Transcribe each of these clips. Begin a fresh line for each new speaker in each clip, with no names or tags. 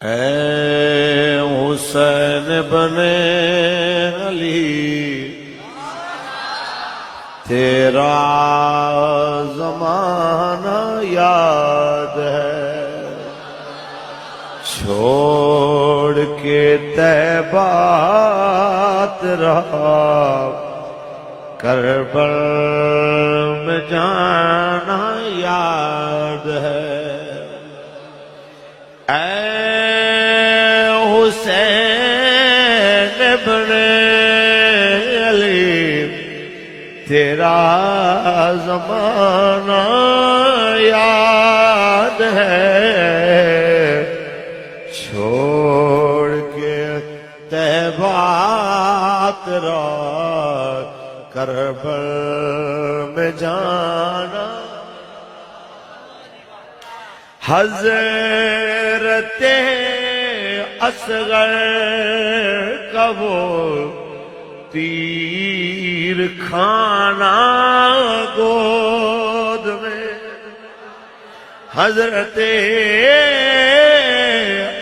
اے حسین بن علی تیرا زمانہ یاد ہے، چھوڑ کے طیبہ تیرا کربل میں جانا یاد ہے۔ اے حسین بن علی تیرا زمانہ یاد ہے، چھوڑ کے طیبہ تیرا کربل میں جانا۔ حضرت اصغر کا وہ تیر کھانا گود میں، حضرت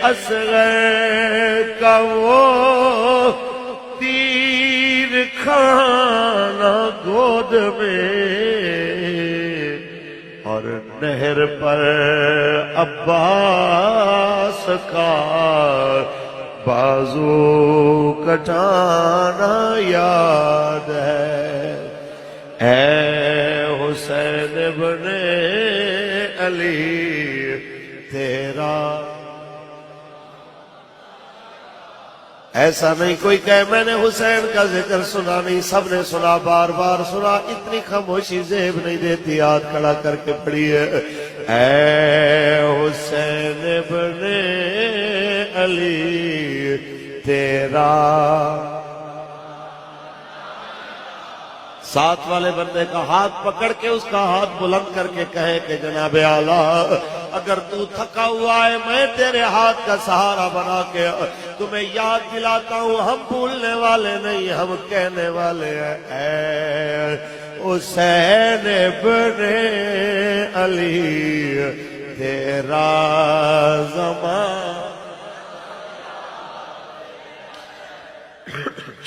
اصغر کا وہ تیر کھانا گود میں، اور نہر پر عباس کا بازو کٹانا یاد ہے۔ اے حسین بن علی تیرا، ایسا نہیں کوئی کہے میں نے حسین کا ذکر سنا نہیں، سب نے سنا، بار بار سنا، اتنی خاموشی زیب نہیں دیتی، ہاتھ کھڑا کر کے پڑھیے۔ اے حسین بن علی تیرا، ساتھ والے بندے کا ہاتھ پکڑ کے اس کا ہاتھ بلند کر کے کہے کہ جناب اعلیٰ اگر تو تھکا ہوا ہے میں تیرے ہاتھ کا سہارا بنا کے تمہیں یاد دلاتا ہوں، ہم بھولنے والے نہیں، ہم کہنے والے ہیں۔ اے حسین بن علی تیرا زمان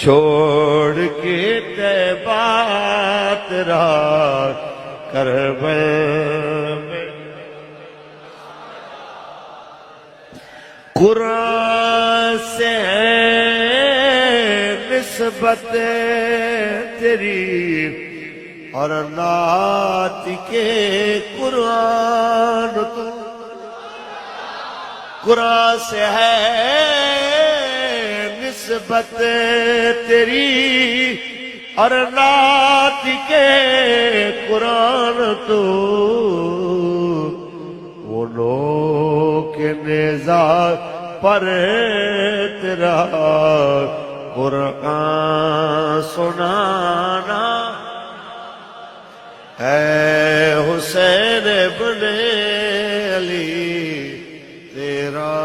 چھوڑ کے طیبہ تیرا کربل میں، قرآن سے ہے نسبت تیری اور نعت کے قرآن تو، قرآن سے ہے نسبت تیری اور نعت کے قرآن تو، وہ لوگ کے نیزہ پر تیرا قرآن سنانا۔ اے حسین بن علی تیرا